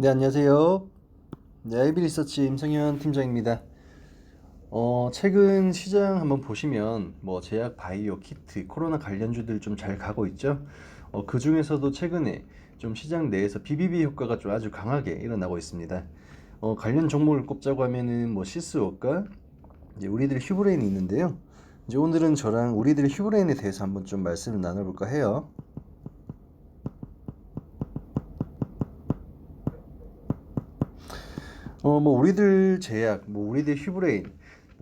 네, 안녕하세요. 네, IB리서치 임성현 팀장입니다. 최근 시장 한번 보시면 제약 바이오 키트 코로나 관련주들 좀 잘 가고 있죠. 그 중에서도 최근에 좀 시장 내에서 BBB 효과가 좀 아주 강하게 일어나고 있습니다. 관련 종목을 꼽자고 하면은 시스워과 이제 우리들 휴브레인이 있는데요. 이제 오늘은 저랑 우리들 휴브레인에 대해서 한번 좀 말씀을 나눠볼까 해요. 우리들 제약, 우리들 휴브레인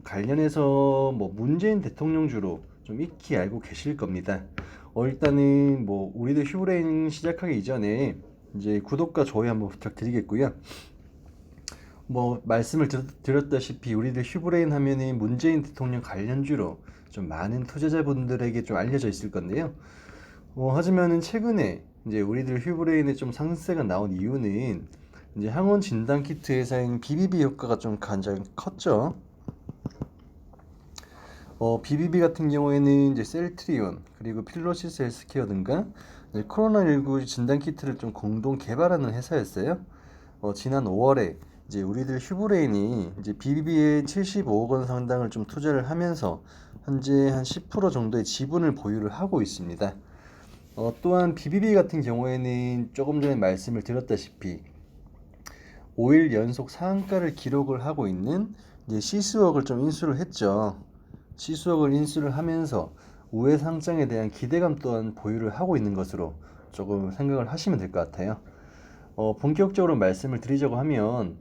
관련해서 문재인 대통령 주로 좀 익히 알고 계실 겁니다. 일단은 우리들 휴브레인 시작하기 이전에 이제 구독과 좋아요 한번 부탁드리겠고요. 말씀을 드렸다시피 우리들 휴브레인 하면은 문재인 대통령 관련주로 좀 많은 투자자분들에게 좀 알려져 있을 건데요. 하지만은 최근에 이제 우리들 휴브레인에 좀 상승세가 나온 이유는 이제 항원 진단 키트 회사인 BBB 효과가 좀 가장 컸죠. BBB 같은 경우에는 이제 셀트리온 그리고 필로시스 헬스케어 등과 이제 코로나19 진단 키트를 좀 공동 개발하는 회사였어요. 지난 5월에 이제 우리들 휴브레인이 이제 BBB에 75억 원 상당을 좀 투자를 하면서 현재 한 10% 정도의 지분을 보유를 하고 있습니다. 또한 BBB 같은 경우에는 조금 전에 말씀을 드렸다시피 5일 연속 상한가를 기록을 하고 있는 이제 시스웍을 좀 인수를 했죠. 시스웍을 인수를 하면서 우회 상장에 대한 기대감 또한 보유를 하고 있는 것으로 조금 생각을 하시면 될 것 같아요. 본격적으로 말씀을 드리자고 하면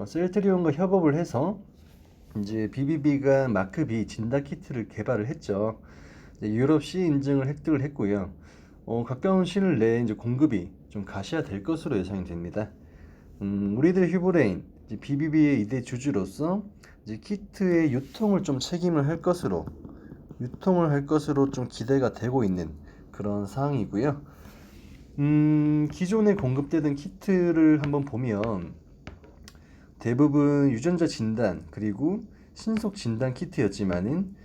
셀트리온과 협업을 해서 이제 BBB가 마크 B 진단 키트를 개발을 했죠. 유럽 C 인증을 획득을 했고요. 가까운 시일 내에 이제 공급이 좀 가시화될 것으로 예상이 됩니다. 우리들 휴브레인 BBB의 이대 주주로서 이제 키트의 유통을 좀 책임을 할 것으로 좀 기대가 되고 있는 그런 상황이고요. 기존에 공급되던 키트를 한번 보면 대부분 유전자 진단 그리고 신속 진단 키트였지만은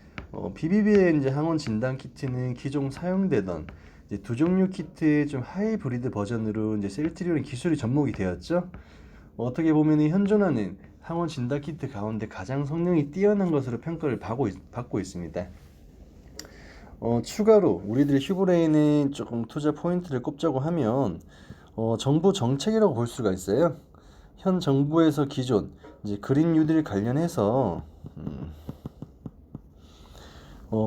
BBB의 이제 항원 진단 키트는 기존 사용되던 이제 두 종류 키트의 좀 하이브리드 버전으로 이제 셀트리온 기술이 접목이 되었죠. 어떻게 보면 현존하는 항원 진단 키트 가운데 가장 성능이 뛰어난 것으로 평가를 받고 있습니다. 추가로 우리들 휴브레인의 조금 투자 포인트를 꼽자고 하면 정부 정책이라고 볼 수가 있어요. 현 정부에서 기존 이제 그린 뉴딜 관련해서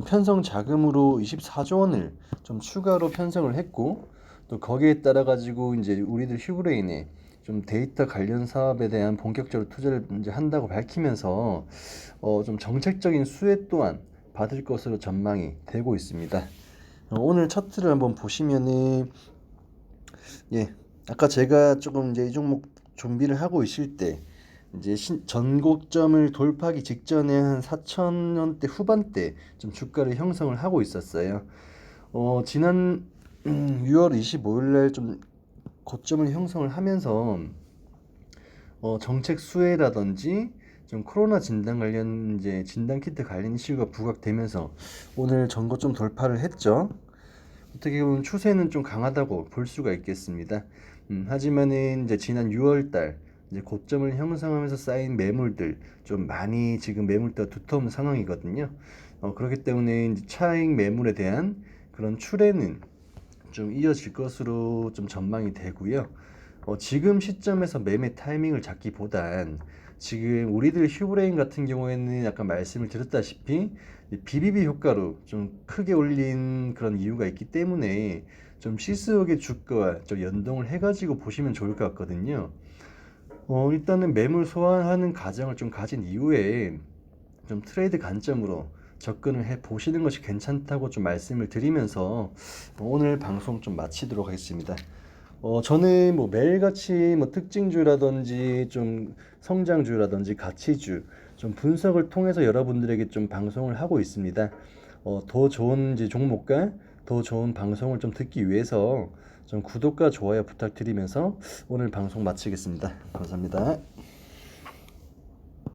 편성 자금으로 24조 원을 좀 추가로 편성을 했고 또 거기에 따라 가지고 이제 우리들 휴브레인에 좀 데이터 관련 사업에 대한 본격적으로 투자를 이제 한다고 밝히면서 좀 정책적인 수혜 또한 받을 것으로 전망이 되고 있습니다. 오늘 차트를 한번 보시면은 아까 제가 조금 이제 이 종목 준비를 하고 있을 때 이제 전고점을 돌파하기 직전에 한 4,000원대 후반대 좀 주가를 형성을 하고 있었어요. 지난 6월 25일 날 좀 고점을 형성을 하면서 정책 수혜라든지 좀 코로나 진단 관련 이제 진단 키트 관련 이슈가 부각되면서 오늘 전고점 돌파를 했죠. 어떻게 보면 추세는 좀 강하다고 볼 수가 있겠습니다. 하지만은 이제 지난 6월 달 이제 고점을 형성하면서 쌓인 매물들 좀 많이 지금 매물대가 두터운 상황이거든요. 그렇기 때문에 이제 차익 매물에 대한 그런 추세는 좀 이어질 것으로 좀 전망이 되고요. 지금 시점에서 매매 타이밍을 잡기보단 지금 우리들 휴브레인 같은 경우에는 아까 말씀을 드렸다시피 BBB 효과로 좀 크게 올린 그런 이유가 있기 때문에 좀 시스웍의 주가와 좀 연동을 해가지고 보시면 좋을 것 같거든요. 일단은 매물 소화하는 가정을 좀 가진 이후에 좀 트레이드 관점으로 접근을 해 보시는 것이 괜찮다고 좀 말씀을 드리면서 오늘 방송 좀 마치도록 하겠습니다. 저는 매일같이 특징주라든지 좀 성장주라든지 가치주 좀 분석을 통해서 여러분들에게 좀 방송을 하고 있습니다. 더 좋은 이제 종목과 더 좋은 방송을 좀 듣기 위해서 좀 구독과 좋아요 부탁드리면서 오늘 방송 마치겠습니다. 감사합니다.